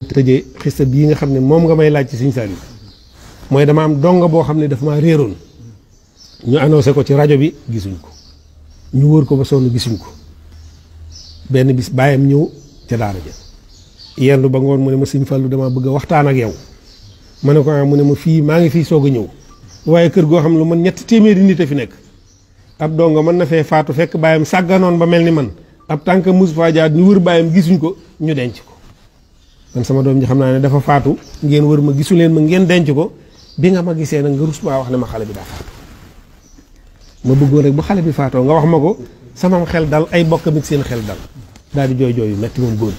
tëjee xista bii nga xam ne moom nga may laaj ci Sëñ Saliou mooy dama am donga boo xam ne dafa maa réeroon ñu annoncé ko ci rajo bi gisuñ ko ñu wër ko ba sonn gisuñ ko benn bis bàyyam ñëw ca daara ja yendu ba ngoon mu ne ma Sëñ Fallu dama bëgg a waxtaan ak yow ma ne ko mu ne ma fii maa ngi fii soog a ñëw waaye kër goo xam ne lu man 3 téeméeri nit a fi nekk ab donga mën na fee faatu fekk bàyyam sàgganoon ba mel ni man ab tànk mus faa jaar ñu wër bàyyam gisuñ ko ñu denc ko man sama doom ji xam naa ne dafa faatu ngeen wër ma gisu leen ma ngeen denc ko bi nga ma gisee nag nga rus maa wax ne ma xale bi daa faatu ma bëggoon rek bu xale bi faatoo nga wax ma ko sama xel dal ay bokkam it seen xel dal daal di jooy jooy yu metti moom góor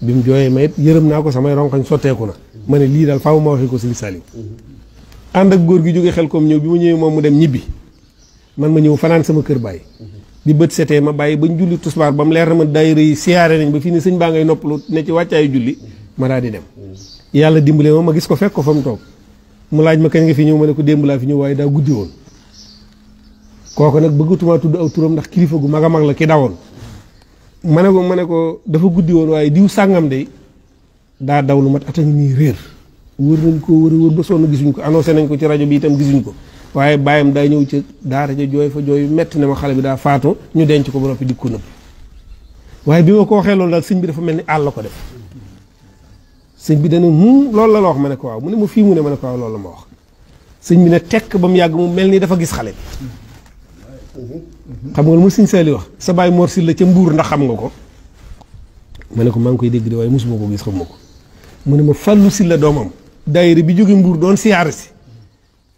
bi mu jooyee ma it yërëm naa ko samay ronkañ sotteeku na ma ne lii daal faaw ma waxee ko Sëñ Saliou ànd ak góor gi jógee xel comme ñëw bi mu ñëwee moom mu dem ñibbi man ma ñëw fanaan sama kër bàyyi bi bët setee ma bàyyi bañ julli tusbaar ba mu leer na ma daayira yi siyaare nañ ba fii ne sëñ baa ngay noppalu ne ci wàccaayu julli ma daal di dem yàlla dimbale ma gis ko fekk ko fa mu toog mu laaj ma kañ nga fi ñëw ma ne ko démb laa fi ñëw waaye daa guddi woon kooku nag bëggatumaa tudd aw turam ndax kilifa gu mag a mag la ki dawoon ma ne ko dafa guddi woon waaye diw sàngam de daa daw lu mat at a ngi nii réer wër nañ ko wër ba sonn gisuñ ko annoncé nañ ko ci rajo bi itam gisuñ ko waaye bàyyam daa ñëw ci daara ja jooy fa jooy metti ne ma xale bi daa faatu ñu denc ko ba noppi di ko nëbb waaye bi ma ko waxee loolu daal sëñ bi dafa mel ni àll ko def sëñ bi dana loolu la wax ma ne ko waaw mu ne ma fii mu ne ma ne ko waaw loolu la ma wax sëñ bi ne tekk ba mu yàgg mu mel ni dafa gis xale bi xam nga lu ma Sëñ Saliou wax sa baay Mor Sylla ca Mbuur ndax xam nga ko ma ne ko maa ngi koy dégg de waaye mosuma ko gis xam ma ko mu ne ma Fallou Sylla doomam daayira bi jóge Mbuur doon siyaare si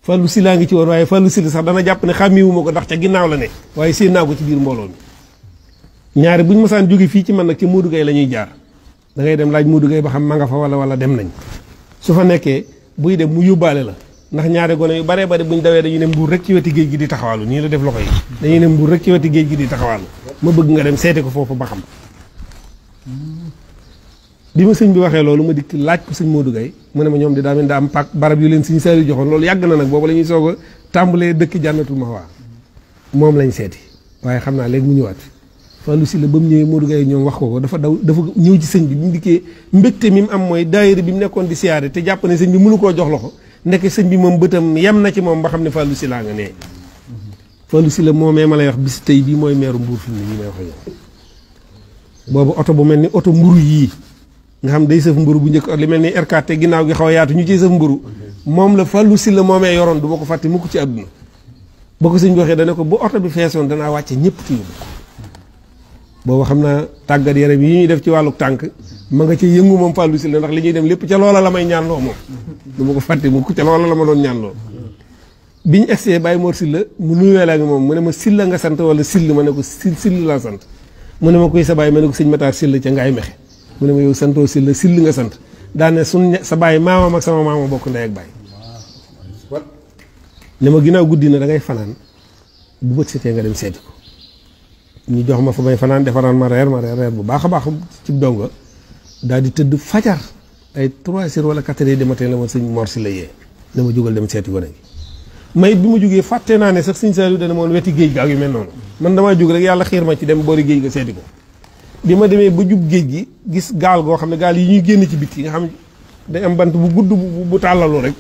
Fallou Sylla ngi ci woon waaye Fallou Sylla sax dana jàpp ne xàmmiwuma ko ndax ca ginnaaw la ne waaye séen naa ko ci biir mbooloo mi ñaari buñ mosaan jóge fii ci man nag ci Modou Gueye la ñuy jaar da ngay dem laaj Modou Gueye ba xam ma nga fa wala dem nañ su fa nekkee buy dem mu yóbbaale la ndax ñaari gone yu baree bari buñ dawee dañuy ne Mbuur rek ci weti géej gi di taxawaalu nii la def loxo yi dañuy ne Mbuur rek ci weti géej gi di taxawaalu ma bëgg nga dem seeti ko foofu ba xam bi ma sëñ bi waxee loolu ma dikk laaj ko sëñ Modou Gueye mu ne ma ñoom di daa mel daa am pak barab yu leen Sëñ Saliou joxoon loolu yàgg na nag boobu la ñuy soog a tàmbalee dëkk Jannatul Mahwa moom lañ seeti waaye xam naa léegi mu ñëwaat Fallou Sylla ba mu ñëwee Modou Gueye ñoom wax ko dafa ñëw ci sëñ bi mu dikkee mbégte mi mu am mooy daayira bi mu nekkoon di siyaare te jàpp ne sëñ bi mënu koo jox loxo nekk sëñ bi moom bëtam yem na ci moom ba xam ne Fallou Sylla nga nee Fallou Sylla moomee ma lay wax bis tey bii mooy meeru Mbuur fi mu ne nii may wax ak yow boobu oto bu mel ni oto mburu yii nga xam day sëf mburu bu njëkk li mel ni R4 te ginnaaw gi xaw a yaatu ñu ciy sëf mburu moom la Fallou Sylla moomee yoroon du ma ko fàtte mukk ci àdduna boo ko sëñ bi waxee dana ko bu oto bi feesoon danaa wàcce ñëpp ci yóbbu boobu xam naa tàggat yaram yi ñuy def ci wàllu tànk ma nga ci yëngu moom Fallou Sylla ndax li ñuy dem lépp ca loola la may ñaanloo moom du ma ko fàtte mukk ca loola la ma doon ñaanloo bi ñu egsee Baye Mor Sylla mu nuyoo la moom mu ne ma Sylla nga sant wala Syll ma ne ko Syll laa sant mu ne ma kuy sa baay ma ne ko sëñ Matar Sylla ca Ngaay Mexe mu ne ma yow santoo Sylla Syll nga sant daane suñ sa baay maamam ak sama maama bokk ndey ak baay ne ma ginnaaw guddi na da ngay fanaan bu bët setee nga dem seeti ko ñu jox ma fa may fanaan defaraan ma reer bu baax a baax ci donga daal di tëdd fajar ay 3 heures wala 4 heures du matin la ma sëñ Mor Sylla yee dama jógal dem seeti gone gi may bi ma jógee fàtte naa ne sax Sëñ Saliou dana moon weti géej ga ak yu mel noonu man damaa jóg rek yàlla xiir ma ci dem boori géej ga seeti ko bi ma demee ba jub géej gi gis gaal goo xam ne gaal yi ñuy génn ci biti nga xam day am bant bu gudd bu tàllalu rek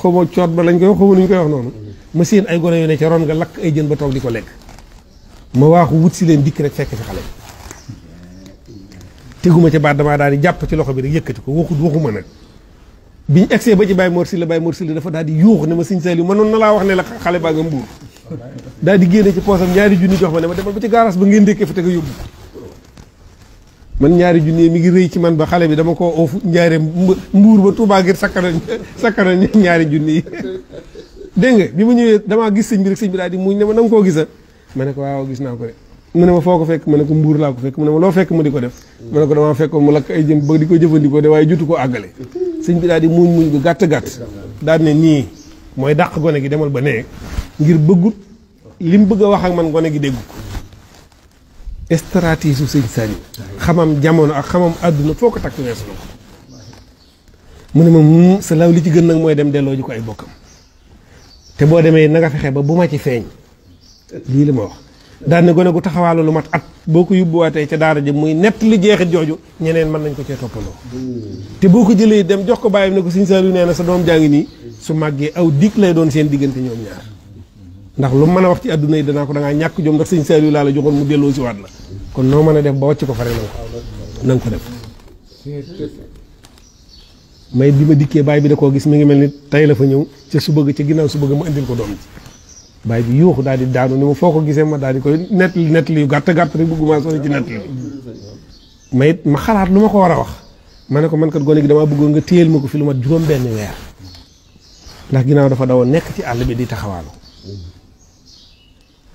xaw ma coot ba lañ koy wax xaw ma nu ñu koy wax noonu ma seen ay gone yu ne ca ron nga lakk ay jën ba toog di ko lekk ma waaxu wut si leen dikk rek fekk fi xale teguma ca baat damaa daal di jàpp ci loxo bi rek yëkkati ko waxuma nag biñu egsee ba ci Baye Mor Sylla dafa daal di yuux ne ma Sëñ Saliou mënoon na laa wax ne la xale baa nga Mbuur daal di génne ci poosam 2 junni jox ma ne ma demal ba ci gaaraas ba ngeen dékkee fa te nga yóbbu man 2 junni mi ngi rëy ci man ba xale bi dama koo oofu njaaree Mbuur ba Touba ngir sakkana 2 junni yi dégg nga bi ma ñëwee damaa gis sëñ bi rek sëñ bi daal di muñ ne ma na nga koo gisa ma ne ko waaw gis naa ko de mu ne ma foo ko fekk ma ne ko Mbuur laa ko fekk mu ne ma loo fekk mu di ko def ma ne ko damaa fekkoon mu lakk ay jën ba di ko jëfandikoo de waaye jotu ko àggale sëñ bi daal di muñ bu gàtt daal ne nii mooy dàq gone gi demal ba nee ngir bëggut li mu bëgg a wax ak man gone gi déggu ko stratégie su Sëñ Saliou xamam jamono ak xamam àdduna foo ko takk weesu na ko mu ne ma sa law li ci gën nag mooy dem delloo ji ko ay bokkam te boo demee na nga fexe ba bu ma ci feeñ lii la ma wax daan ne gone gu taxawaalu lu mat at boo ko yóbbuwaatee ca daara ji muy nett li jeexit jooju ñeneen mën nañ ko cee toppandoo te boo ko jëlee dem jox ko bàyyam ne ko Sëñ Saaliw nee na sa doom jaa ngi nii su màggee aw dig lay doon seen diggante ñoom ñaar ndax lu mën a wax ci àdduna yi danaa ko da ngaa ñàkk jom ndax Sëñ Saaliw laa la joxoon mu delloo si waat la kon noo mën a def ba wàcc ko fare na nga ko def may bi ma dikkee baay bi da koo gis mi ngi mel ni tey la fa ñëw ca su bëgg ca ginnaaw su bëgg ma indil ko doom ji baay bi yuuxu daal di daanu ni ma foo ko gisee ma daal di koy nettali yu gàtt gàtt rek bëgguma sori ci nettali ma xalaat lu ma ko war a wax ma ne ko man kat gone gi damaa bëggoon nga téyel ma ko fi lu mat juróom benn weer ndax ginnaaw dafa dawoon nekk ci àll bi di taxawaalu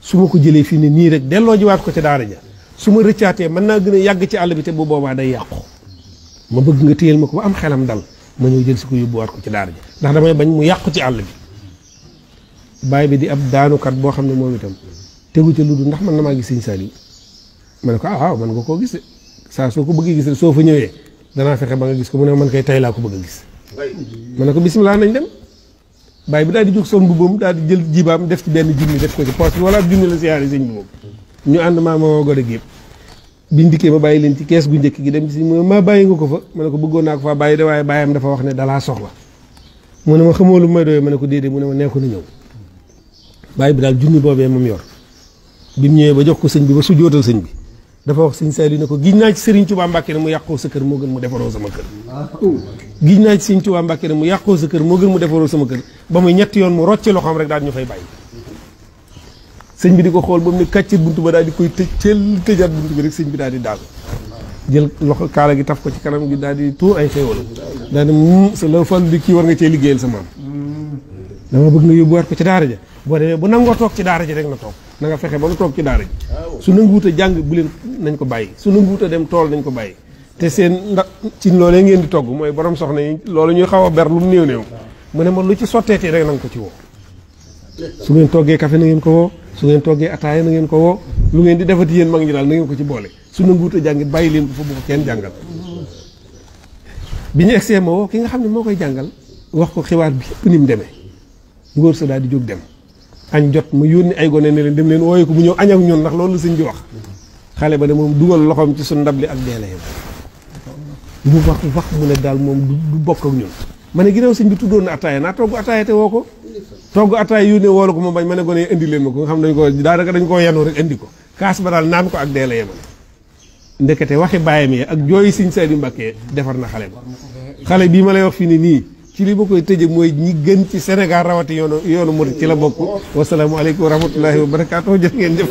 su ma ko jëlee fii ne nii rek delloo jiwaat ko ca daara ja su ma rëccaatee mën naa gën a yàgg ci àll bi te bu boobaa day yàqu ma bëgg nga téyel ma ko ba am xelam dal ma ñëw jël si ko yóbbuwaat ko ci daara ja ndax damay bañ mu yàqu ci àll bi baay bi di ab daanukat boo xam ne moom itam tegu ca lu dul ndax man na maa gis Sëñ Saaliw ma ne ko waaw man nga koo gis saa soo ko bëggee gis rek soo fa ñëwee danaa fexe ba nga gis ko mu ne man kay tey laa ko bëgg a gis ma ne ko bisimilah nañ dem baay bi daal di jóg sol mbubbam daal di jël jibaam def ci benn junni def ko ci poche bi wala ab junni la siyaare sëñ bi moom ñu ànd maa ma gone gi yëpp biñ dikkee ma bàyyi leen ci kees gu njëkk gi dem ci mu maa bàyyi nga ko fa ma ne ko bëggoon naa ko faa bàyyi de waaye bàyyam dafa wax ne dalaa soxla mu ne ma xamoo lu may doyee ma ne ko déedéet mu ne ma nekku na ñëw bàyyi bi daal junni boobee moom yor bi mu ñëwee ba jox ko sëñ bi ba su jootal sëñ bi dafa wax Sëñ Saaliw ne ko giñ naa ci Sëriñ Tuubaa Mbàkke ne mu yàqoo sa kër moo gën mu defaroo sama kër giñ naa ci Sëriñ Tuubaa Mbàkke ne mu yàqoo sa kër moo gën mu defaroo sama kër ba muy ñetti yoon mu rocci loxoom rek daal ñu fay bàyyi sëñ bi di ko xool ba mu ne kàccit buntu ba daal di koy tëjaat buntu bi rek sëñ bi daal di daal jël loxo kaala gi taf ko ci kanam gi daal di tuur ay xéewal daal di sa la fàllu di kii war nga cee liggéeyal sa maam dama bëgg nga yóbbuwaat ko ci daara ja boo demee bu nangoo toog ci daara ji rek na toog na nga fexe ba nu toog ci daara ji su nanguwut a jàng bu leen nañ ko bàyyi su nanguwut a dem tool nañ ko bàyyi te seen ndax ci loolee ngeen di togg mooy borom soxna yi loolu ñuy xaw a ber lu mu néew néew mu ne ma lu ci sotteetee rek na nga ko ci woo su ngeen toggee café na ngeen ko woo su ngeen toggee ataaya na ngeen ko woo lu ngeen di defati yéen mag ñi daal na ngeen ko ci boole su nanguwut a jàngit bàyyi leen ko fa bu ko kenn jàngal bi ñu egsee ma woo ki nga xam ne moo koy jàngal wax ko xibaar bi yëpp ni mu demee ngóor sa daal di jóg dem añ jot ma yónni ay gone ne leen dem leen wooye ko bu ñëw añ ak ñun ndax loolu la sëñ bi wax xale ba ne moom dugal loxoom ci suñ ndab li ak deele yam mu wax mu ne daal moom du bokk ak ñun ma ne ginnaaw sëñ bi tuddoon na ataaya naa togg ataaya te woo ko togg ataaya yónnee woo la ko ma bañ ma ne gone indi leen ma ko nga xam dañ ko daanaka dañ koo yanoo rek indi ko kaas ba daal naan ko ak deele yamane ndekete waxi bàyyam yi ak jooyi Sëñ Saaliw Mbàkke defar na xale ba xale bii ma lay wax fii ne nii ci li ma koy tëje mooy ñi gën ci Sénégal rawati yoonu murid ci la bokk wasalaamualeykum wa rahmatullahi wa barakaatu jëf ngeen jëf